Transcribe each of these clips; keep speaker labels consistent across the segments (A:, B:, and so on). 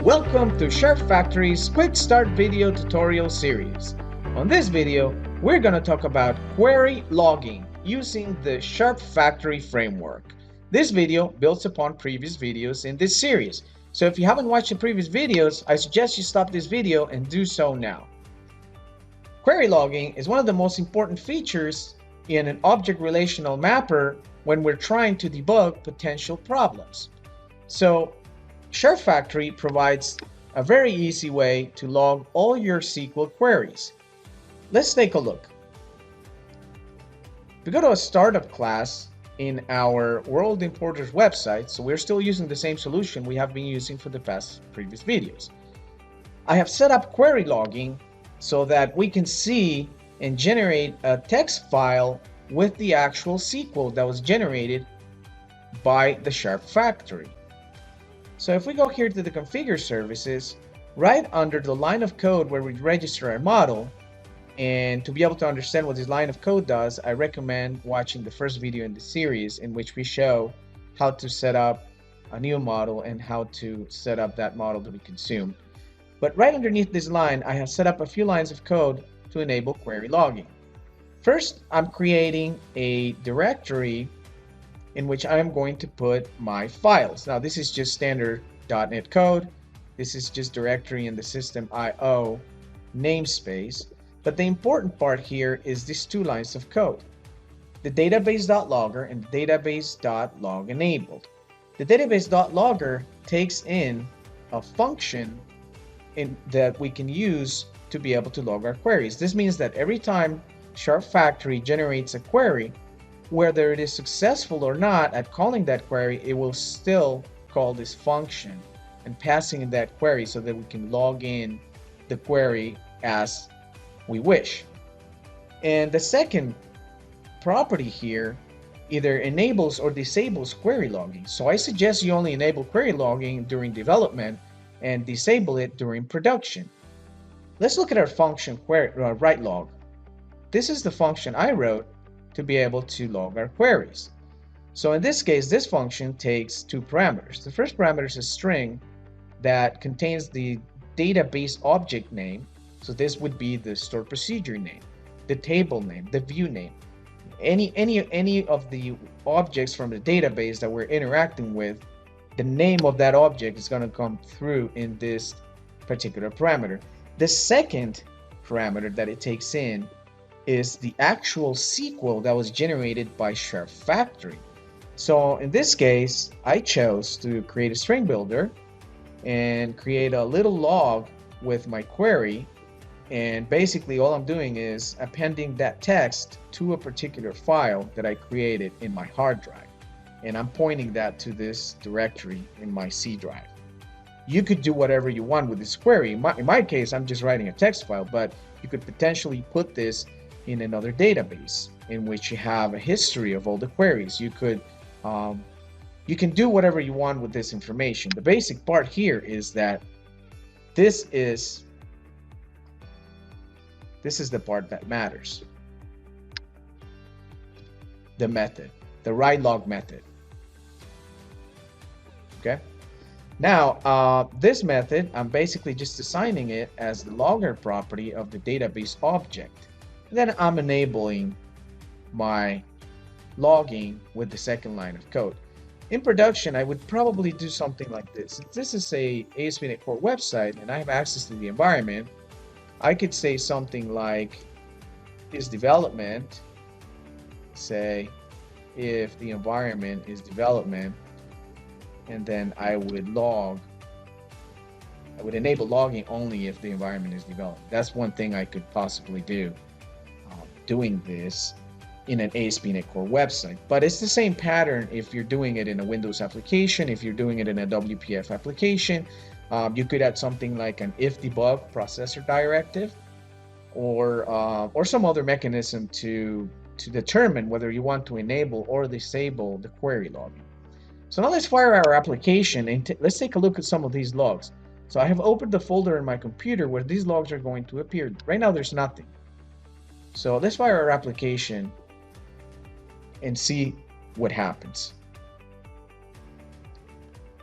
A: Welcome to Sharp Factory's Quick Start video tutorial series. On this video, we're going to talk about query logging using the Sharp Factory framework. This video builds upon previous videos in this series. So if you haven't watched the previous videos, I suggest you stop this video and do so now. Query logging is one of the most important features in an object relational mapper when we're trying to debug potential problems. So Sharp Factory provides a very easy way to log all your SQL queries. Let's take a look. We go to a startup class in our World Importers website, so we're still using the same solution we have been using for the past previous videos. I have set up query logging so that we can see and generate a text file with the actual SQL that was generated by the Sharp Factory. So if we go here to the configure services, right under the line of code where we register our model, and to be able to understand what this line of code does, I recommend watching the first video in the series in which we show how to set up a new model and how to set up that model to be consumed. But right underneath this line, I have set up a few lines of code to enable query logging. First, I'm creating a directory in which I am going to put my files. Now this is just standard .NET code. This is just directory in the system IO namespace. But the important part here is these two lines of code. The database.logger and the database.log enabled. The database.logger takes in a function that we can use to be able to log our queries. This means that every time Sharp Factory generates a query, whether it is successful or not at calling that query, it will still call this function and passing in that query so that we can log in the query as we wish. And the second property here either enables or disables query logging. So I suggest you only enable query logging during development and disable it during production. Let's look at our function write log. This is the function I wrote to be able to log our queries. So in this case, this function takes two parameters. The first parameter is a string that contains the database object name. So this would be the stored procedure name, the table name, the view name. Any of the objects from the database that we're interacting with, the name of that object is going to come through in this particular parameter. The second parameter that it takes in is the actual SQL that was generated by Sharp Factory. So in this case, I chose to create a string builder and create a little log with my query. And basically all I'm doing is appending that text to a particular file that I created in my hard drive. And I'm pointing that to this directory in my C drive. You could do whatever you want with this query. In my case, I'm just writing a text file, but you could potentially put this in another database in which you have a history of all the queries. You can do whatever you want with this information. The basic part here is that this is the part that matters. The method, the write log method. Okay. Now, this method, I'm basically just assigning it as the logger property of the database object. Then I'm enabling my logging with the second line of code. In production, I would probably do something like this. Since this is a ASP.NET Core website and I have access to the environment, I could say something like is development, say if the environment is development, and then I would enable logging only if the environment is developed. That's one thing I could possibly do doing this in an ASP.NET Core website. But it's the same pattern if you're doing it in a Windows application, if you're doing it in a WPF application. You could add something like an if debug processor directive or some other mechanism to determine whether you want to enable or disable the query logging. So now let's fire our application and let's take a look at some of these logs. So I have opened the folder in my computer where these logs are going to appear. Right now there's nothing. So let's fire our application and see what happens.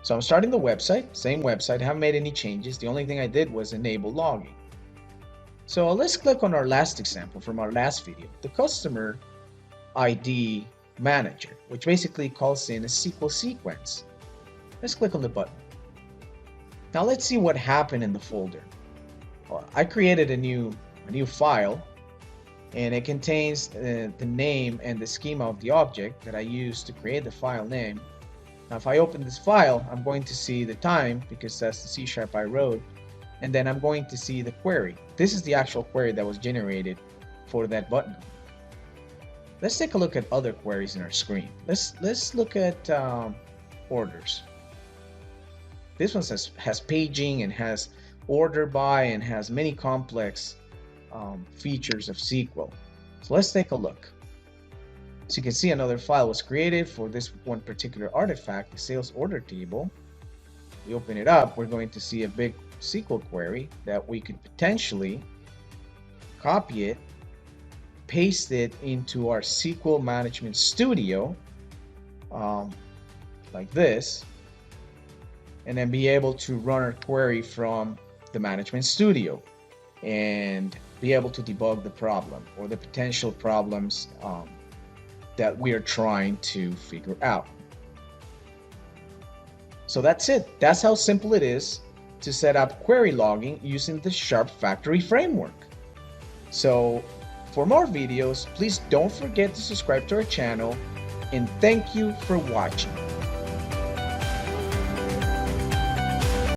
A: So I'm starting the website, same website, haven't made any changes. The only thing I did was enable logging. So let's click on our last example from our last video, the customer ID manager, which basically calls in a SQL sequence. Let's click on the button. Now let's see what happened in the folder. Well, I created a new file, and it contains the name and the schema of the object that I used to create the file name. Now if I open this file, I'm going to see the time, because that's the C# I wrote, and then I'm going to see the query. This is the actual query that was generated for that button. Let's take a look at other queries in our screen. Let's look at orders. This one has paging and has order by and has many complex features of SQL. So let's take a look. So you can see another file was created for this one particular artifact, the sales order table. We open it up, we're going to see a big SQL query that we could potentially copy it, paste it into our SQL Management Studio, like this, and then be able to run our query from the Management Studio and be able to debug the problem or the potential problems that we are trying to figure out. So that's it. That's how simple it is to set up query logging using the Sharp Factory framework. So for more videos, please don't forget to subscribe to our channel, and thank you for watching.